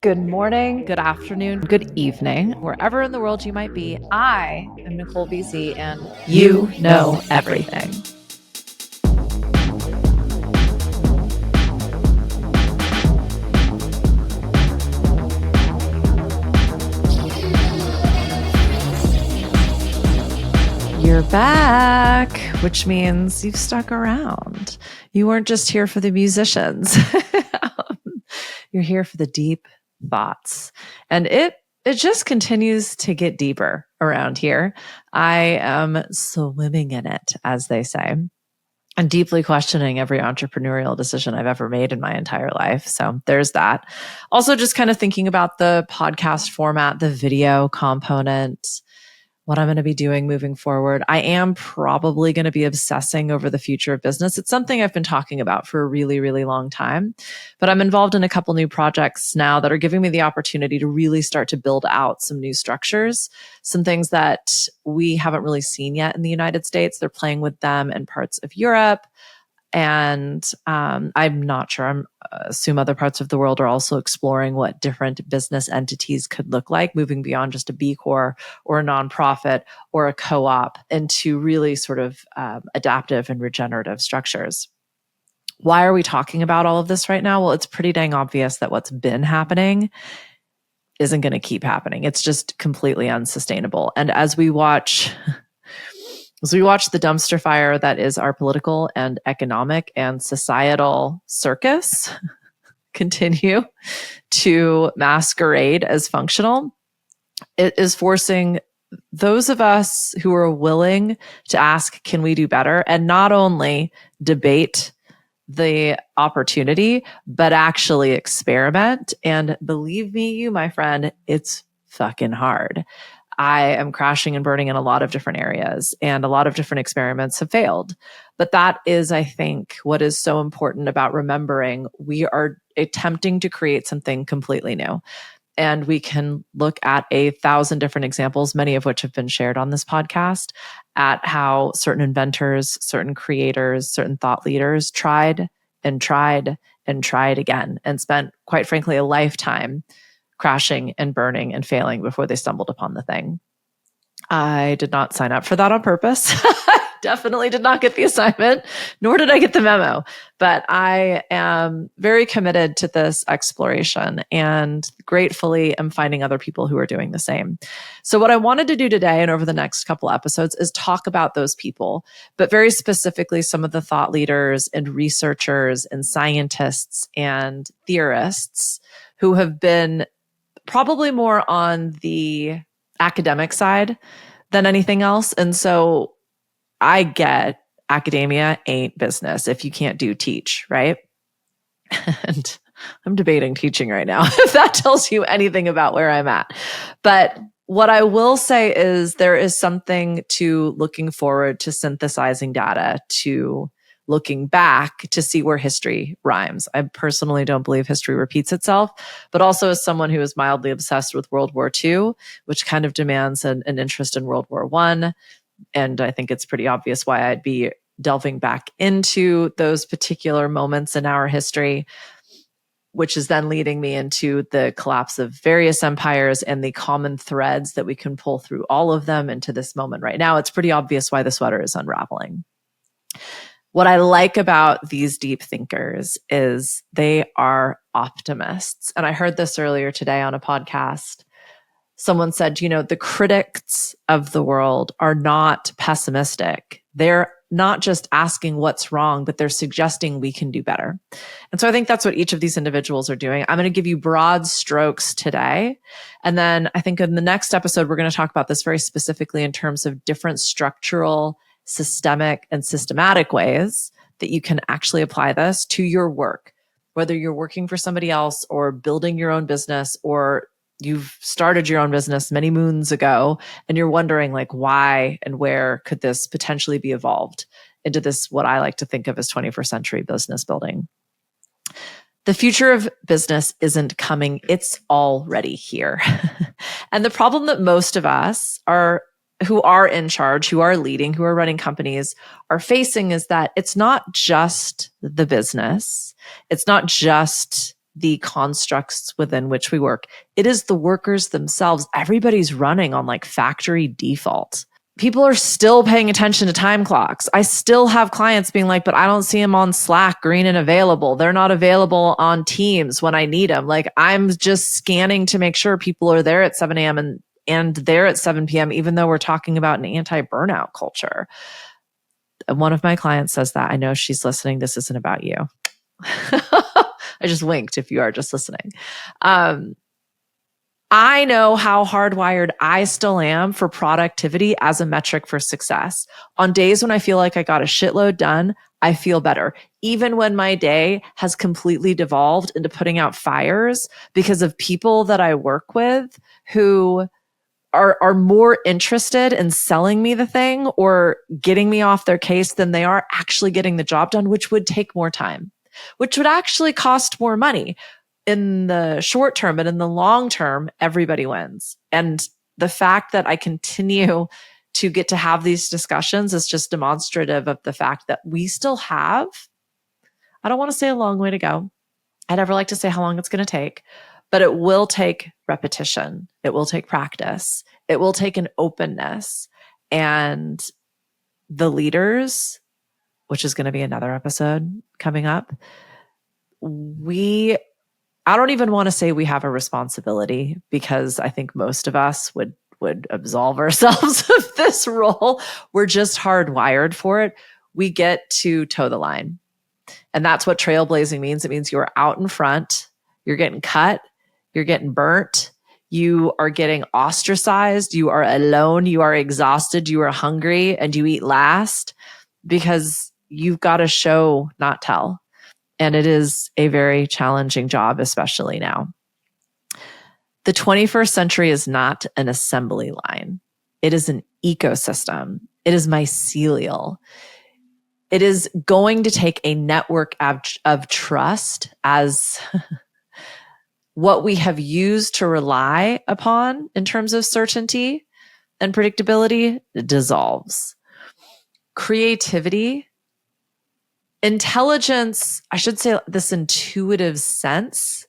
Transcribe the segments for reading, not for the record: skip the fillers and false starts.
Good morning, good afternoon, good evening, wherever in the world you might be. I am Nicole BC, and you know everything. You're back, which means you've stuck around. You weren't just here for the musicians. You're here for the deep thoughts. And it just continues to get deeper around here. I am swimming in it, as they say, and deeply questioning every entrepreneurial decision I've ever made in my entire life. So there's that. Also, just kind of thinking about the podcast format, the video component, what I'm going to be doing moving forward. I am probably going to be obsessing over the future of business. It's something I've been talking about for a really, really long time, but I'm involved in a couple new projects now that are giving me the opportunity to really start to build out some new structures, some things that we haven't really seen yet in the United States. They're playing with them in parts of Europe. And I'm not sure. I assume other parts of the world are also exploring what different business entities could look like, moving beyond just a B Corp or a nonprofit or a co-op into really sort of adaptive and regenerative structures. Why are we talking about all of this right now? Well, it's pretty dang obvious that what's been happening isn't going to keep happening. It's just completely unsustainable. And as we watch the dumpster fire that is our political and economic and societal circus continue to masquerade as functional, it is forcing those of us who are willing to ask, can we do better? And not only debate the opportunity, but actually experiment. And believe me, you, my friend, it's fucking hard. I am crashing and burning in a lot of different areas, and a lot of different experiments have failed. But that is, I think, what is so important about remembering we are attempting to create something completely new. And we can look at 1,000 different examples, many of which have been shared on this podcast, at how certain inventors, certain creators, certain thought leaders tried and tried and tried again, and spent, quite frankly, a lifetime crashing and burning and failing before they stumbled upon the thing. I did not sign up for that on purpose. Definitely did not get the assignment, nor did I get the memo. But I am very committed to this exploration and gratefully am finding other people who are doing the same. So what I wanted to do today and over the next couple episodes is talk about those people, but very specifically some of the thought leaders and researchers and scientists and theorists who have been probably more on the academic side than anything else. And so I get academia ain't business if you can't do teach, right? And I'm debating teaching right now, if that tells you anything about where I'm at. But what I will say is there is something to looking forward to synthesizing data, to looking back to see where history rhymes. I personally don't believe history repeats itself, but also as someone who is mildly obsessed with World War II, which kind of demands an interest in World War I. And I think it's pretty obvious why I'd be delving back into those particular moments in our history, which is then leading me into the collapse of various empires and the common threads that we can pull through all of them into this moment right now. It's pretty obvious why the sweater is unraveling. What I like about these deep thinkers is they are optimists. And I heard this earlier today on a podcast. Someone said, the critics of the world are not pessimistic. They're not just asking what's wrong, but they're suggesting we can do better. And so I think that's what each of these individuals are doing. I'm going to give you broad strokes today. And then I think in the next episode, we're going to talk about this very specifically in terms of different structural, systemic, and systematic ways that you can actually apply this to your work, whether you're working for somebody else or building your own business, or you've started your own business many moons ago and you're wondering why and where could this potentially be evolved into this, what I like to think of as 21st century business building. The future of business isn't coming, it's already here. And the problem that most of us who are in charge, who are leading, who are running companies are facing is that it's not just the business. It's not just the constructs within which we work. It is the workers themselves. Everybody's running on like factory default. People are still paying attention to time clocks. I still have clients being like, but I don't see them on Slack, green and available. They're not available on Teams when I need them. Like, I'm just scanning to make sure people are there at 7 a.m. and there at 7 p.m., even though we're talking about an anti-burnout culture. And one of my clients says that. I know she's listening. This isn't about you. I just winked if you are just listening. I know how hardwired I still am for productivity as a metric for success. On days when I feel like I got a shitload done, I feel better. Even when my day has completely devolved into putting out fires because of people that I work with who are more interested in selling me the thing or getting me off their case than they are actually getting the job done, which would take more time, which would actually cost more money. In the short term, but in the long term, everybody wins. And the fact that I continue to get to have these discussions is just demonstrative of the fact that we still have, I don't want to say a long way to go. I never like to say how long it's going to take, but it will take repetition. It will take practice. It will take an openness. And the leaders, which is going to be another episode coming up, I don't even want to say we have a responsibility, because I think most of us would absolve ourselves of this role. We're just hardwired for it. We get to toe the line. And that's what trailblazing means. It means you're out in front, you're getting cut, you're getting burnt, you are getting ostracized, you are alone, you are exhausted, you are hungry, and you eat last because you've got to show, not tell. And it is a very challenging job, especially now. The 21st century is not an assembly line. It is an ecosystem. It is mycelial. It is going to take a network of trust as what we have used to rely upon in terms of certainty and predictability dissolves. Creativity, intelligence, I should say this intuitive sense,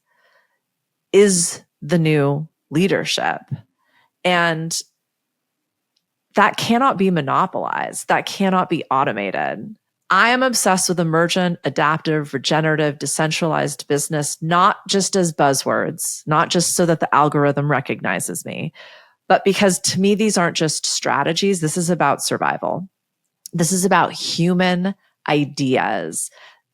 is the new leadership. And that cannot be monopolized. That cannot be automated. I am obsessed with emergent, adaptive, regenerative, decentralized business, not just as buzzwords, not just so that the algorithm recognizes me, but because to me, these aren't just strategies. This is about survival. This is about human ideas.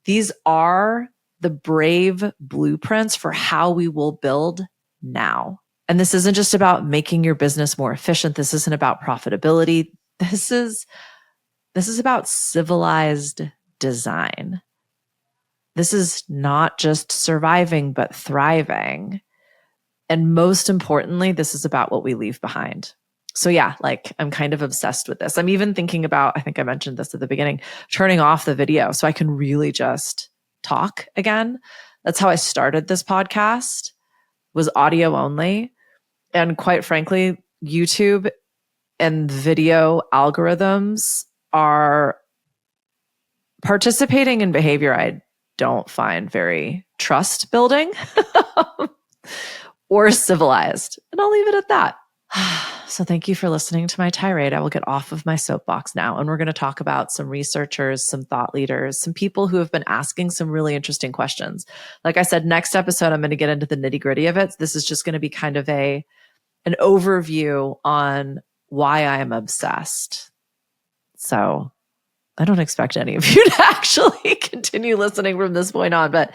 These are the brave blueprints for how we will build now. And this isn't just about making your business more efficient. This isn't about profitability. This is about civilized design. This is not just surviving, but thriving. And most importantly, this is about what we leave behind. So yeah, like I'm kind of obsessed with this. I'm even thinking about, I think I mentioned this at the beginning, turning off the video so I can really just talk again. That's how I started this podcast, was audio only. And quite frankly, YouTube and video algorithms are participating in behavior I don't find very trust building or civilized. And I'll leave it at that. So thank you for listening to my tirade. I will get off of my soapbox now, and we're going to talk about some researchers, some thought leaders, some people who have been asking some really interesting questions. Like I said, next episode, I'm going to get into the nitty gritty of it. This is just going to be kind of an overview on why I am obsessed. So I don't expect any of you to actually continue listening from this point on, but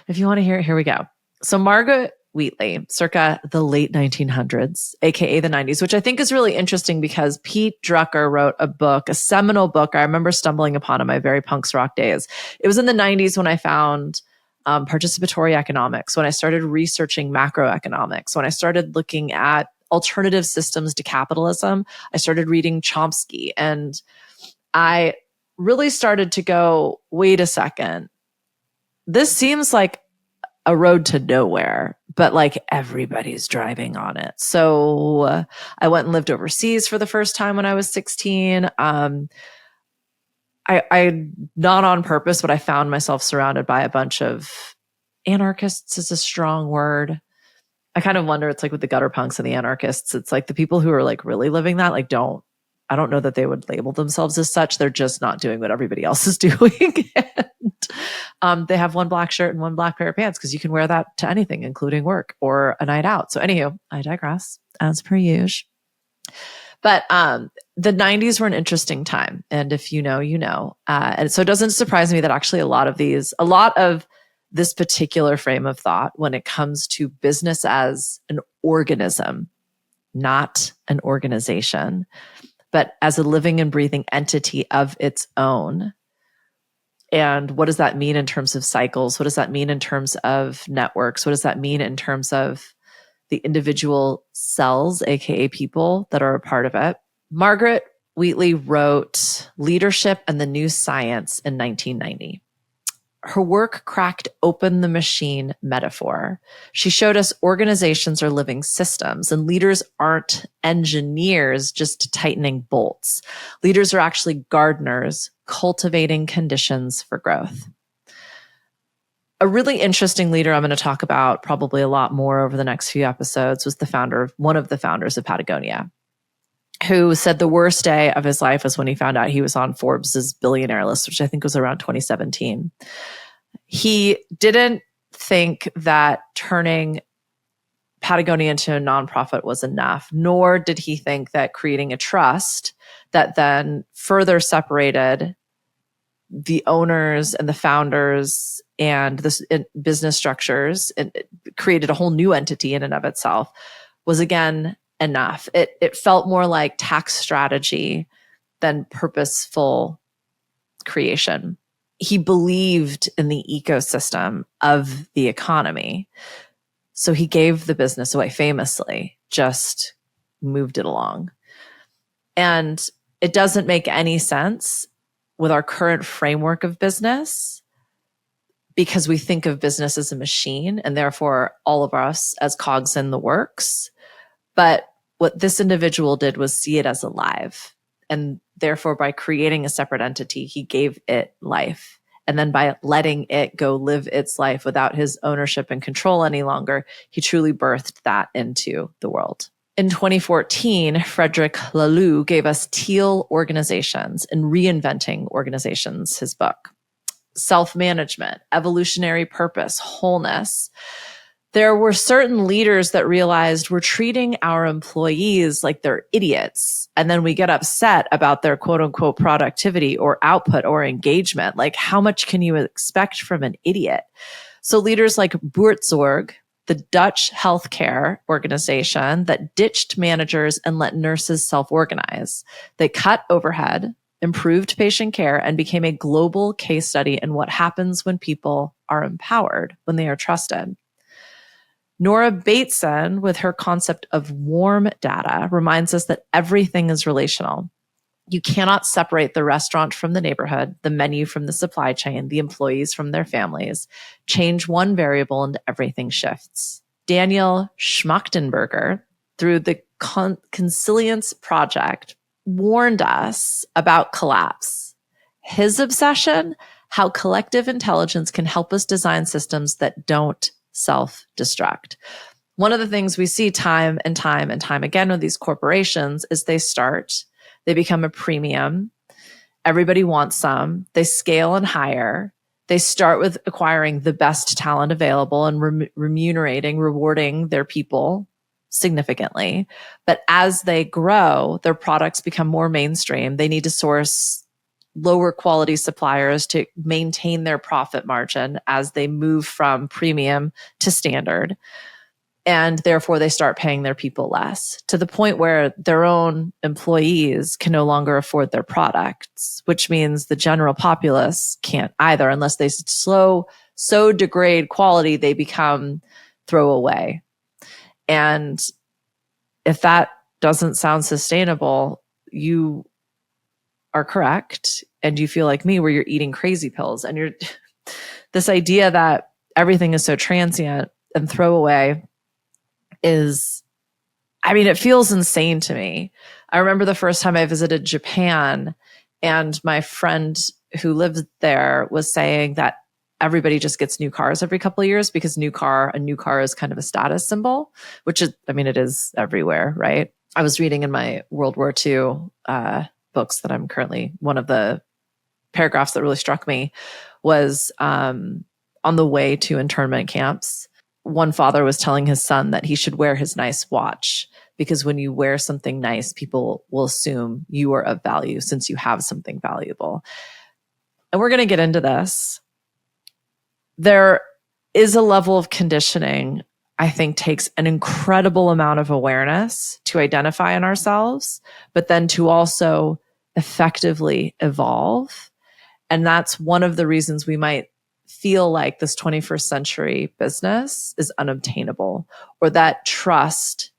if you want to hear it, here we go. So Margaret Wheatley, circa the late 1900s, aka the 90s, which I think is really interesting because Pete Drucker wrote a book, a seminal book I remember stumbling upon in my very punks rock days. It was in the 90s when I found participatory economics, when I started researching macroeconomics, when I started looking at alternative systems to capitalism. I started reading Chomsky, and I really started to go, wait a second, this seems like a road to nowhere, but like everybody's driving on it. So I went and lived overseas for the first time when I was 16. I not on purpose, but I found myself surrounded by a bunch of anarchists is a strong word. I kind of wonder, it's like with the gutter punks and the anarchists, it's like the people who are like really living that, like I don't know that they would label themselves as such. They're just not doing what everybody else is doing. And, they have one black shirt and one black pair of pants because you can wear that to anything, including work or a night out. So anywho, I digress as per usual. But the 90s were an interesting time. And if you know, you know. And so it doesn't surprise me that actually a lot of this particular frame of thought when it comes to business as an organism, not an organization, but as a living and breathing entity of its own. And what does that mean in terms of cycles? What does that mean in terms of networks? What does that mean in terms of the individual cells, aka people that are a part of it? Margaret Wheatley wrote Leadership and the New Science in 1990. Her work cracked open the machine metaphor. She showed us organizations are living systems and leaders aren't engineers just tightening bolts. Leaders are actually gardeners cultivating conditions for growth. A really interesting leader I'm going to talk about probably a lot more over the next few episodes was one of the founders of Patagonia, who said the worst day of his life was when he found out he was on Forbes's billionaire list, which I think was around 2017. He didn't think that turning Patagonia into a nonprofit was enough, nor did he think that creating a trust that then further separated the owners and the founders and the business structures and created a whole new entity in and of itself was, again, enough. It felt more like tax strategy than purposeful creation. He believed in the ecosystem of the economy. So he gave the business away, famously, just moved it along. And it doesn't make any sense with our current framework of business because we think of business as a machine and therefore all of us as cogs in the works. But what this individual did was see it as alive. And therefore, by creating a separate entity, he gave it life. And then by letting it go live its life without his ownership and control any longer, he truly birthed that into the world. In 2014, Frederic Laloux gave us Teal Organizations and Reinventing Organizations, his book. Self-management, evolutionary purpose, wholeness. There were certain leaders that realized we're treating our employees like they're idiots. And then we get upset about their quote unquote productivity or output or engagement. Like, how much can you expect from an idiot? So leaders like Buurtzorg, the Dutch healthcare organization that ditched managers and let nurses self-organize. They cut overhead, improved patient care, and became a global case study in what happens when people are empowered, when they are trusted. Nora Bateson, with her concept of warm data, reminds us that everything is relational. You cannot separate the restaurant from the neighborhood, the menu from the supply chain, the employees from their families. Change one variable and everything shifts. Daniel Schmachtenberger, through the Consilience Project, warned us about collapse. His obsession, how collective intelligence can help us design systems that don't self-destruct. One of the things we see time and time and time again with these corporations is they become a premium. Everybody wants some. They scale and hire. They start with acquiring the best talent available and rewarding their people significantly. But as they grow, their products become more mainstream. They need to source lower quality suppliers to maintain their profit margin as they move from premium to standard. And therefore, they start paying their people less, to the point where their own employees can no longer afford their products, which means the general populace can't either, unless they so degrade quality, they become throwaway. And if that doesn't sound sustainable, you are correct. And you feel like me, where you're eating crazy pills and you're this idea that everything is so transient and throwaway it feels insane to me. I remember the first time I visited Japan and my friend who lived there was saying that everybody just gets new cars every couple of years because a new car is kind of a status symbol, which is, I mean, it is everywhere, right? I was reading in my World War II books that I'm currently, one of the paragraphs that really struck me was on the way to internment camps. One father was telling his son that he should wear his nice watch because when you wear something nice, people will assume you are of value since you have something valuable. And we're going to get into this. There is a level of conditioning, I think, takes an incredible amount of awareness to identify in ourselves, but then to also effectively evolve. And that's one of the reasons we might feel like this 21st century business is unobtainable, or that trust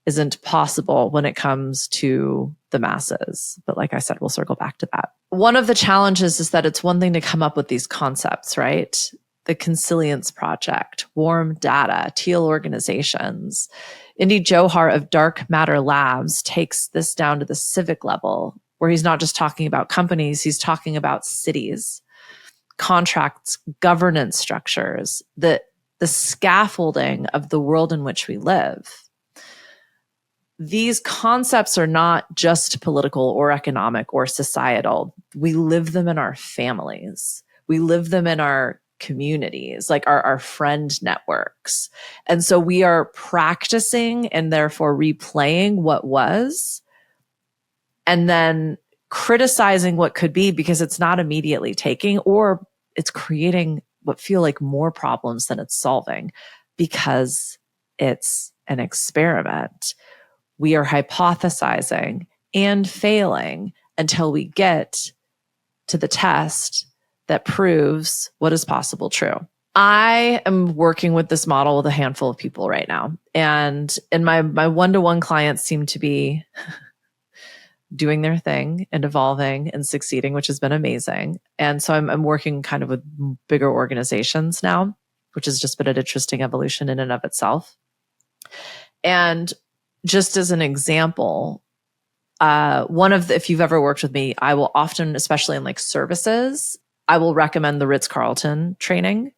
isn't possible when it comes to the masses. But like I said, we'll circle back to that. One of the challenges is that it's one thing to come up with these concepts, right? The Consilience Project, warm data, teal organizations. Indy Johar of Dark Matter Labs takes this down to the civic level, where he's not just talking about companies, he's talking about cities, contracts, governance structures, the scaffolding of the world in which we live. These concepts are not just political or economic or societal. We live them in our families. We live them in our communities, like our friend networks. And so we are practicing and therefore replaying what was, and then criticizing what could be because it's not immediately taking, or it's creating what feel like more problems than it's solving because it's an experiment. We are hypothesizing and failing until we get to the test that proves what is possible true. I am working with this model with a handful of people right now. And my one-to-one clients seem to be doing their thing and evolving and succeeding, which has been amazing. And so I'm working kind of with bigger organizations now, which has just been an interesting evolution in and of itself. And just as an example, if you've ever worked with me, I will often, especially in like services, I will recommend the Ritz-Carlton training.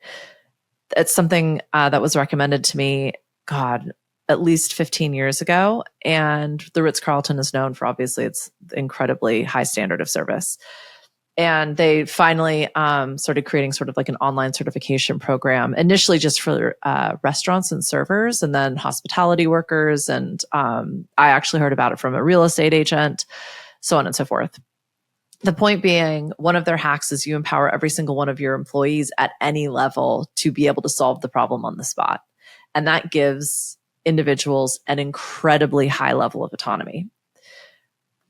It's something that was recommended to me, at least 15 years ago. And the Ritz-Carlton is known for, obviously, its incredibly high standard of service. And they finally started creating sort of like an online certification program, initially just for restaurants and servers, and then hospitality workers. And I actually heard about it from a real estate agent, so on and so forth. The point being, one of their hacks is you empower every single one of your employees at any level to be able to solve the problem on the spot. And that gives individuals an incredibly high level of autonomy.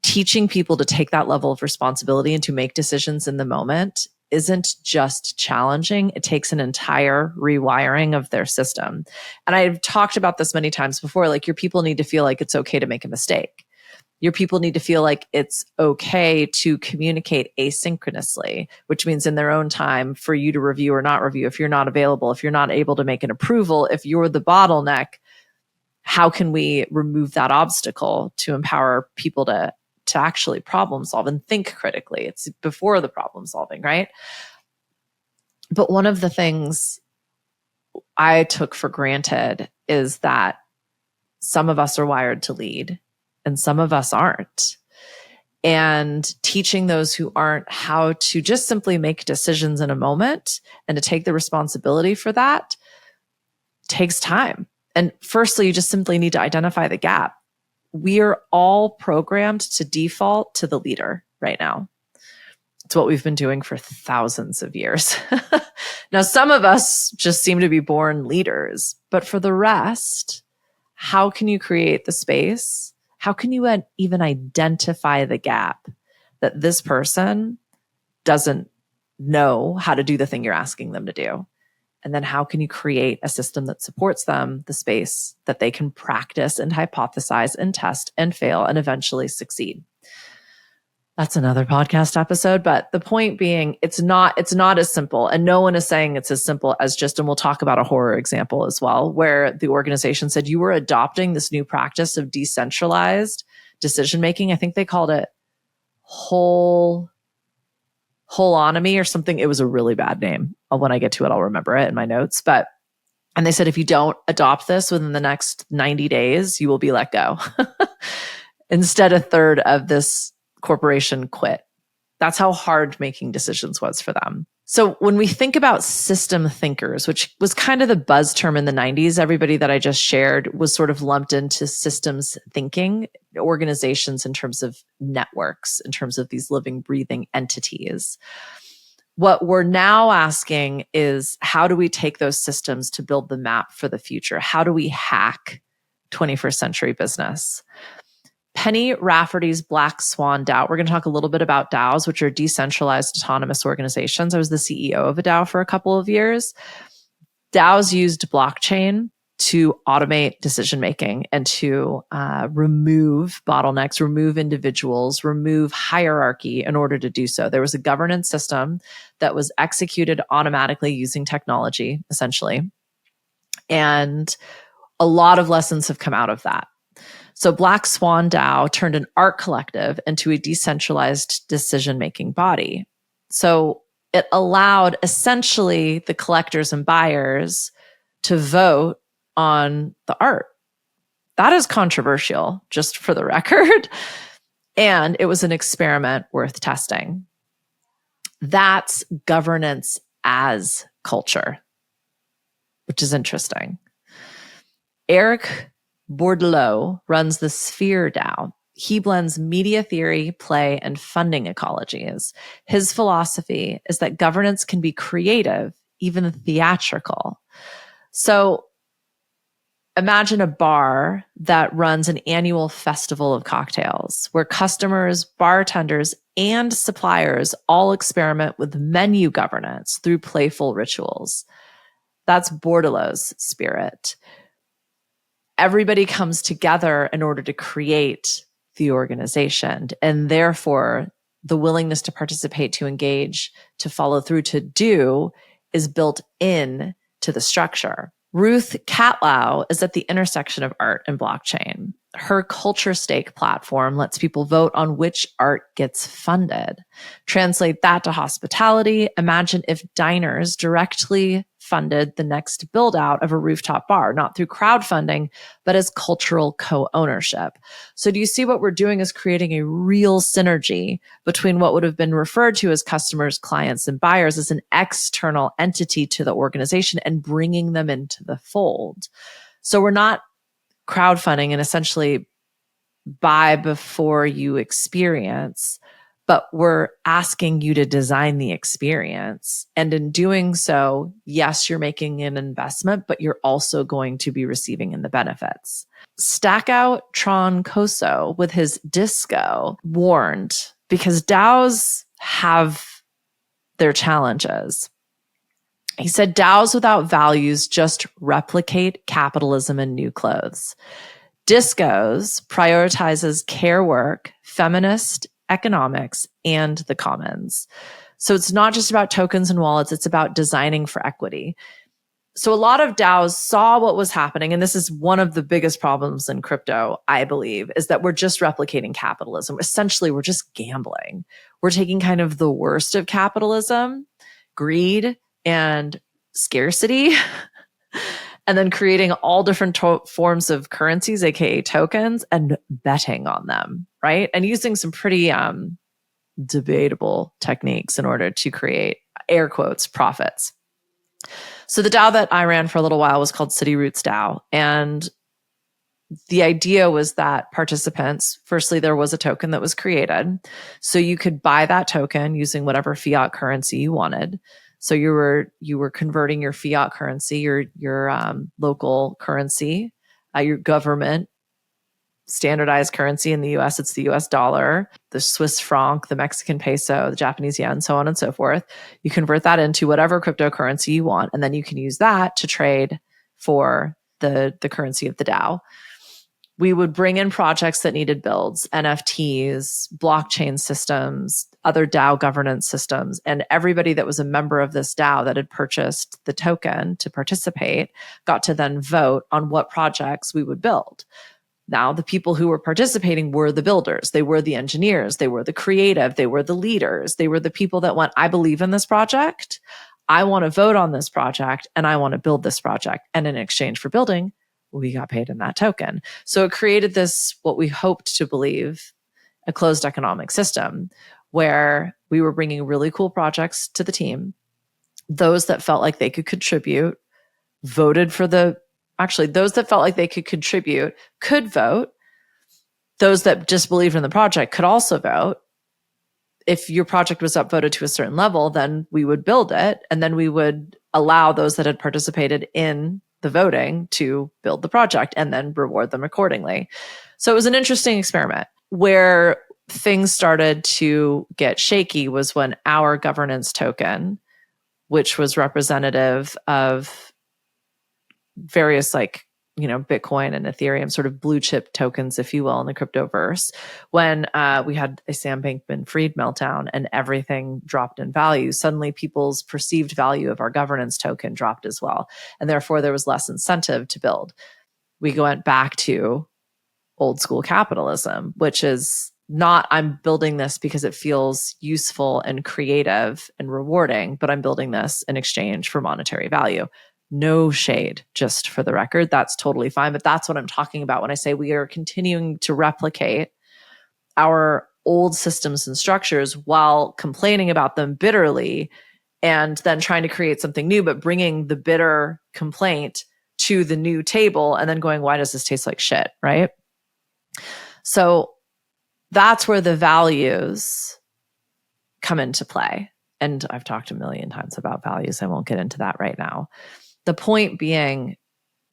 Teaching people to take that level of responsibility and to make decisions in the moment isn't just challenging. It takes an entire rewiring of their system. And I've talked about this many times before, like your people need to feel like it's okay to make a mistake. Your people need to feel like it's okay to communicate asynchronously, which means in their own time for you to review or not review. If you're not available, if you're not able to make an approval, if you're the bottleneck, how can we remove that obstacle to empower people to actually problem solve and think critically? It's before the problem solving, right? But one of the things I took for granted is that some of us are wired to lead and some of us aren't. And teaching those who aren't how to just simply make decisions in a moment and to take the responsibility for that takes time. And firstly, you just simply need to identify the gap. We are all programmed to default to the leader right now. It's what we've been doing for thousands of years. Now, some of us just seem to be born leaders, but for the rest, how can you create the space? How can you even identify the gap that this person doesn't know how to do the thing you're asking them to do? And then how can you create a system that supports them, the space that they can practice and hypothesize and test and fail and eventually succeed? That's another podcast episode. But the point being, it's not as simple. And no one is saying it's as simple as just, and we'll talk about a horror example as well, where the organization said you were adopting this new practice of decentralized decision-making. I think they called it whole Autonomy or something. It was a really bad name. When I get to it, I'll remember it in my notes. And they said, if you don't adopt this within the next 90 days, you will be let go. Instead, a third of this corporation quit. That's how hard making decisions was for them. So when we think about system thinkers, which was kind of the buzz term in the 90s, everybody that I just shared was sort of lumped into systems thinking organizations in terms of networks, in terms of these living, breathing entities. What we're now asking is, how do we take those systems to build the map for the future? How do we hack 21st century business? Penny Rafferty's Black Swan DAO. We're going to talk a little bit about DAOs, which are decentralized autonomous organizations. I was the CEO of a DAO for a couple of years. DAOs used blockchain to automate decision-making and to remove bottlenecks, remove individuals, remove hierarchy in order to do so. There was a governance system that was executed automatically using technology, essentially. And a lot of lessons have come out of that. So Black Swan DAO turned an art collective into a decentralized decision-making body. So it allowed essentially the collectors and buyers to vote on the art. That is controversial, just for the record. And it was an experiment worth testing. That's governance as culture, which is interesting. Eric Bordelot runs the Sphere DAO. He blends media theory, play, and funding ecologies. His philosophy is that governance can be creative, even theatrical. So imagine a bar that runs an annual festival of cocktails where customers, bartenders, and suppliers all experiment with menu governance through playful rituals. That's Bordelot's spirit. Everybody comes together in order to create the organization, and therefore the willingness to participate, to engage, to follow through, to do is built in to the structure. Ruth Catlow is at the intersection of art and blockchain. Her Culture Stake platform lets people vote on which art gets funded. Translate that to hospitality. Imagine if diners directly funded the next build out of a rooftop bar, not through crowdfunding, but as cultural co-ownership. So do you see what we're doing is creating a real synergy between what would have been referred to as customers, clients, and buyers as an external entity to the organization and bringing them into the fold. So we're not crowdfunding and essentially buy before you experience, but we're asking you to design the experience. And in doing so, yes, you're making an investment, but you're also going to be receiving in the benefits. Stackout Troncoso with his disco warned, because DAOs have their challenges. He said, DAOs without values just replicate capitalism in new clothes. Discos prioritizes care work, feminist economics, and the commons. So it's not just about tokens and wallets, it's about designing for equity. So a lot of DAOs saw what was happening, and this is one of the biggest problems in crypto, I believe, is that we're just replicating capitalism. Essentially, we're just gambling. We're taking kind of the worst of capitalism, greed, and scarcity, and then creating all different forms of currencies, aka tokens, and betting on them, right? And using some pretty debatable techniques in order to create, air quotes, profits. So the DAO that I ran for a little while was called City Roots DAO. And the idea was that participants, firstly, there was a token that was created. So you could buy that token using whatever fiat currency you wanted. So you were converting your fiat currency, your local currency, your government standardized currency in the US, it's the US dollar, the Swiss franc, the Mexican peso, the Japanese yen, so on and so forth. You convert that into whatever cryptocurrency you want, and then you can use that to trade for the currency of the DAO. We would bring in projects that needed builds, NFTs, blockchain systems, other DAO governance systems, and everybody that was a member of this DAO that had purchased the token to participate got to then vote on what projects we would build. Now, the people who were participating were the builders. They were the engineers. They were the creative. They were the leaders. They were the people that went, I believe in this project. I want to vote on this project and I want to build this project. And in exchange for building, we got paid in that token. So it created this, what we hoped to believe, a closed economic system where we were bringing really cool projects to the team. Those that felt like they could contribute voted for those that felt like they could contribute could vote. Those that just believed in the project could also vote. If your project was upvoted to a certain level, then we would build it. And then we would allow those that had participated in the voting to build the project and then reward them accordingly. So it was an interesting experiment. Where things started to get shaky was when our governance token, which was representative of various Bitcoin and Ethereum sort of blue chip tokens, if you will, in the cryptoverse, when we had a Sam Bankman-Fried meltdown and everything dropped in value, suddenly people's perceived value of our governance token dropped as well. And therefore there was less incentive to build. We went back to old school capitalism, which is not, I'm building this because it feels useful and creative and rewarding, but I'm building this in exchange for monetary value. No shade, just for the record. That's totally fine. But that's what I'm talking about when I say we are continuing to replicate our old systems and structures while complaining about them bitterly and then trying to create something new, but bringing the bitter complaint to the new table and then going, why does this taste like shit, right? So that's where the values come into play. And I've talked a million times about values. I won't get into that right now. The point being,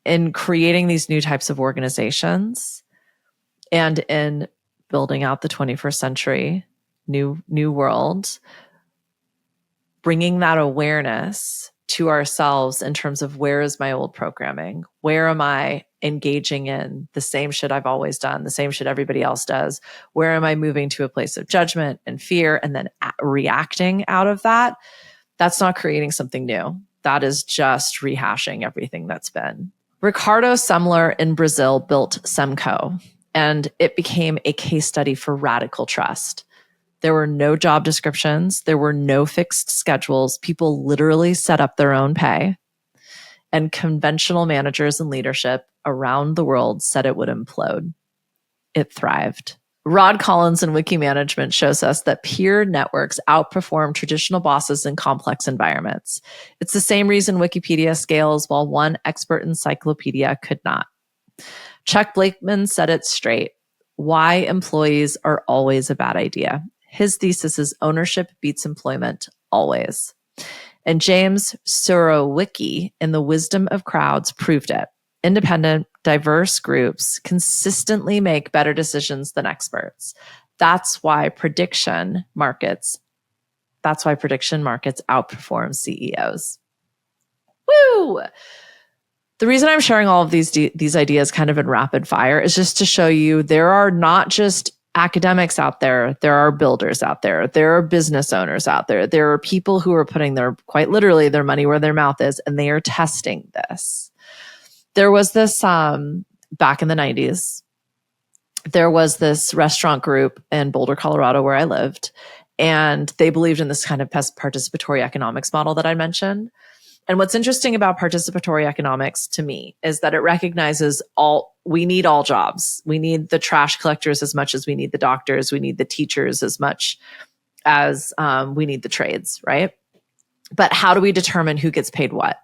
in creating these new types of organizations and in building out the 21st century new world, bringing that awareness to ourselves in terms of where is my old programming? Where am I engaging in the same shit I've always done, the same shit everybody else does? Where am I moving to a place of judgment and fear and then reacting out of that? That's not creating something new. That is just rehashing everything that's been. Ricardo Semler in Brazil built Semco, and it became a case study for radical trust. There were no job descriptions. There were no fixed schedules. People literally set up their own pay. And conventional managers and leadership around the world said it would implode. It thrived. Rod Collins in Wiki Management shows us that peer networks outperform traditional bosses in complex environments. It's the same reason Wikipedia scales while one expert encyclopedia could not. Chuck Blakeman said it straight. Why employees are always a bad idea. His thesis is ownership beats employment always. And James Surowiecki in The Wisdom of Crowds proved it. Independent, diverse groups consistently make better decisions than experts. That's why prediction markets outperform CEOs. Woo! The reason I'm sharing all of these ideas kind of in rapid fire is just to show you there are not just academics out there. There are builders out there. There are business owners out there. There are people who are putting quite literally their money where their mouth is, and they are testing this. There was this, back in the 90s, there was this restaurant group in Boulder, Colorado, where I lived, and they believed in this kind of participatory economics model that I mentioned. And what's interesting about participatory economics to me is that it recognizes we need all jobs. We need the trash collectors as much as we need the doctors. We need the teachers as much as we need the trades, right? But how do we determine who gets paid what?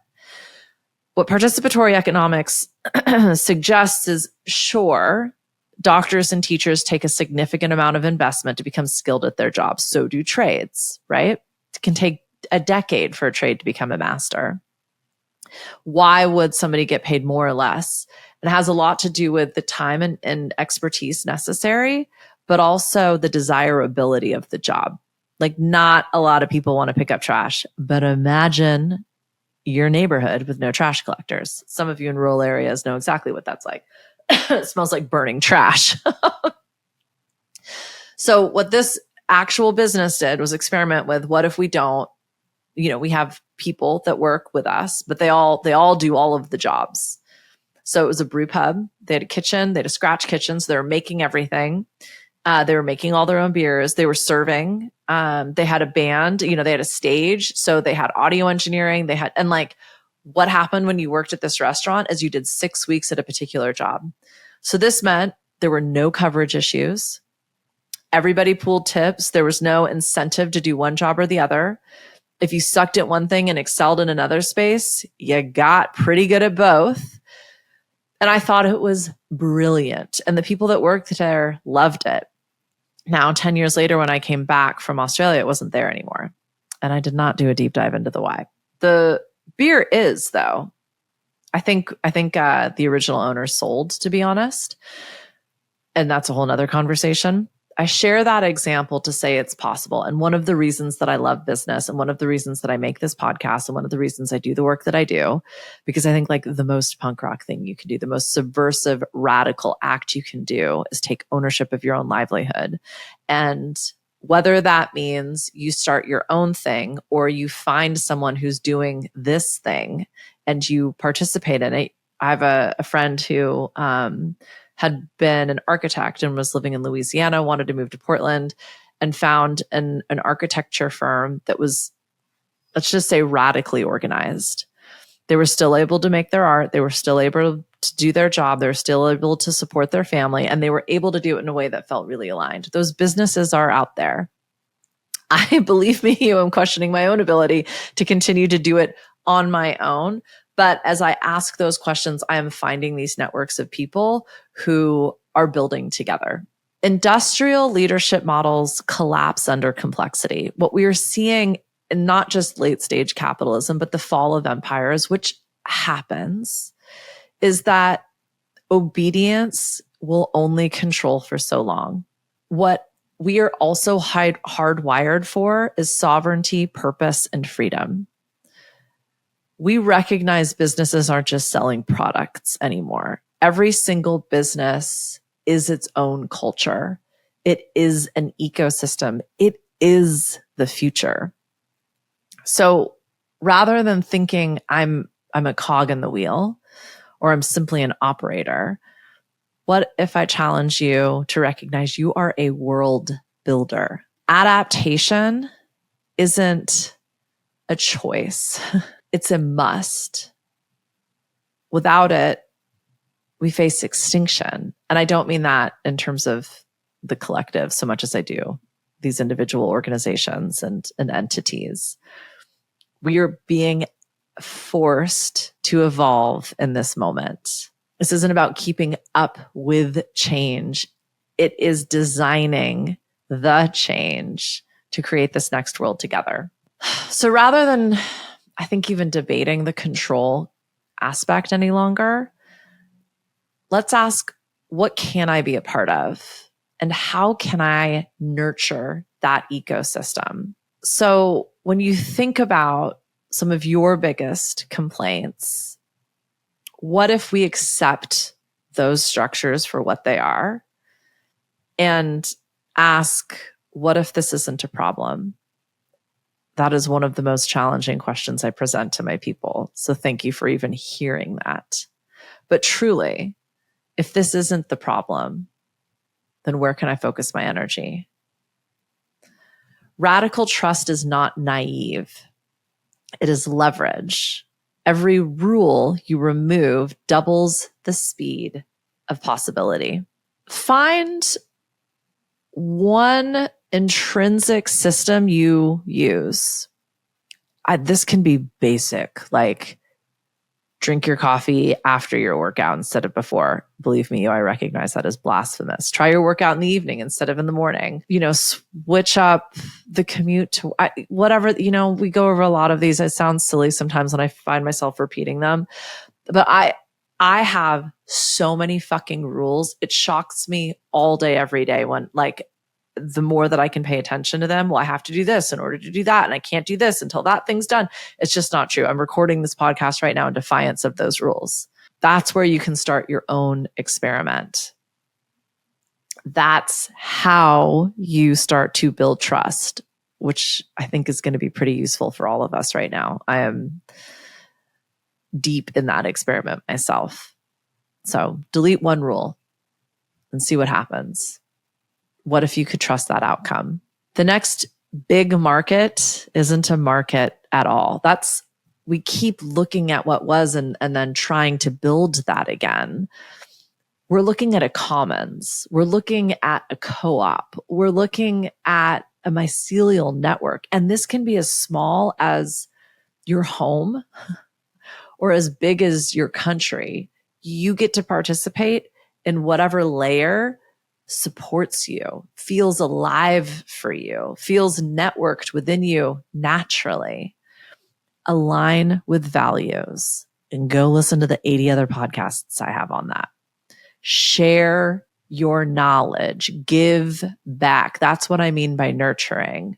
What participatory economics suggests is, sure, doctors and teachers take a significant amount of investment to become skilled at their jobs. So do trades, right? It can take a decade for a trade to become a master. Why would somebody get paid more or less? It has a lot to do with the time and expertise necessary, but also the desirability of the job. Like, not a lot of people want to pick up trash, but imagine your neighborhood with no trash collectors. Some of you in rural areas know exactly what that's like. It smells like burning trash. So what this actual business did was experiment with, what if we don't, we have people that work with us, but they all do all of the jobs. So it was a brew pub. They had a kitchen, they had a scratch kitchen. So they were making everything. They were making all their own beers. They were serving. They had a band, they had a stage. So they had audio engineering. And like what happened when you worked at this restaurant is you did 6 weeks at a particular job. So this meant there were no coverage issues. Everybody pooled tips. There was no incentive to do one job or the other. If you sucked at one thing and excelled in another space, you got pretty good at both. And I thought it was brilliant. And the people that worked there loved it. Now, 10 years later, when I came back from Australia, it wasn't there anymore. And I did not do a deep dive into the why. The beer is, though. I think the original owner sold, to be honest. And that's a whole nother conversation. I share that example to say it's possible. And one of the reasons that I love business and one of the reasons that I make this podcast and one of the reasons I do the work that I do, because I think like the most punk rock thing you can do, the most subversive, radical act you can do is take ownership of your own livelihood. And whether that means you start your own thing or you find someone who's doing this thing and you participate in it. I have a friend who had been an architect and was living in Louisiana, wanted to move to Portland, and found an architecture firm that was, let's just say, radically organized. They were still able to make their art. They were still able to do their job. They were still able to support their family. And they were able to do it in a way that felt really aligned. Those businesses are out there. Believe me, I'm questioning my own ability to continue to do it on my own. But as I ask those questions, I am finding these networks of people who are building together. Industrial leadership models collapse under complexity. What we are seeing in not just late stage capitalism, but the fall of empires, which happens, is that obedience will only control for so long. What we are also hardwired for is sovereignty, purpose, and freedom. We recognize businesses aren't just selling products anymore. Every single business is its own culture. It is an ecosystem. It is the future. So rather than thinking I'm a cog in the wheel or I'm simply an operator, what if I challenge you to recognize you are a world builder? Adaptation isn't a choice. It's a must. Without it, we face extinction. And I don't mean that in terms of the collective so much as I do these individual organizations and entities. We are being forced to evolve in this moment. This isn't about keeping up with change. It is designing the change to create this next world together. So rather than, I think, even debating the control aspect any longer, let's ask, what can I be a part of? And how can I nurture that ecosystem? So when you think about some of your biggest complaints, what if we accept those structures for what they are and ask, what if this isn't a problem? That is one of the most challenging questions I present to my people. So thank you for even hearing that. But truly, if this isn't the problem, then where can I focus my energy? Radical trust is not naive. It is leverage. Every rule you remove doubles the speed of possibility. Find one intrinsic system you use. This can be basic, like drink your coffee after your workout instead of before. Believe me, I recognize that as blasphemous. Try your workout in the evening instead of in the morning. Switch up the commute to whatever, we go over a lot of these. It sounds silly sometimes when I find myself repeating them, but I have so many fucking rules. It shocks me all day, every day when the more that I can pay attention to them, well, I have to do this in order to do that. And I can't do this until that thing's done. It's just not true. I'm recording this podcast right now in defiance of those rules. That's where you can start your own experiment. That's how you start to build trust, which I think is going to be pretty useful for all of us right now. I am deep in that experiment myself. So delete one rule and see what happens. What if you could trust that outcome? The next big market isn't a market at all. We keep looking at what was and then trying to build that again. We're looking at a commons. We're looking at a co-op. We're looking at a mycelial network. And this can be as small as your home or as big as your country. You get to participate in whatever layer supports you, feels alive for you, feels networked within you naturally. Align with values and go listen to the 80 other podcasts I have on that. Share your knowledge, give back. That's what I mean by nurturing.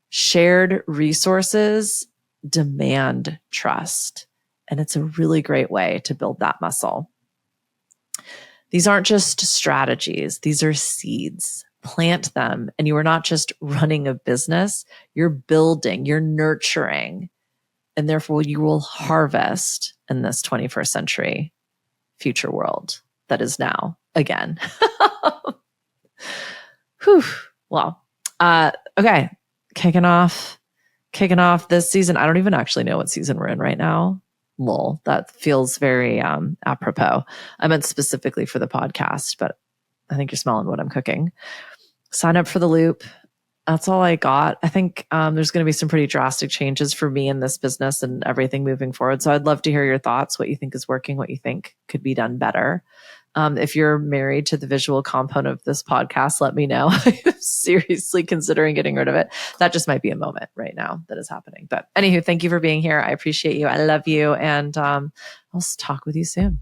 Shared resources demand trust, and it's a really great way to build that muscle. These aren't just strategies. These are seeds. Plant them, and you are not just running a business. You're building, you're nurturing, and therefore you will harvest in this 21st century future world that is now again. Whew. Well, okay. Kicking off this season. I don't even actually know what season we're in right now. Lol. That feels very apropos. I meant specifically for the podcast, but I think you're smelling what I'm cooking. Sign up for the loop. That's all I got. I think there's going to be some pretty drastic changes for me in this business and everything moving forward. So I'd love to hear your thoughts, what you think is working, what you think could be done better. If you're married to the visual component of this podcast, let me know. I'm seriously considering getting rid of it. That just might be a moment right now that is happening. But anywho, thank you for being here. I appreciate you. I love you. And I'll talk with you soon.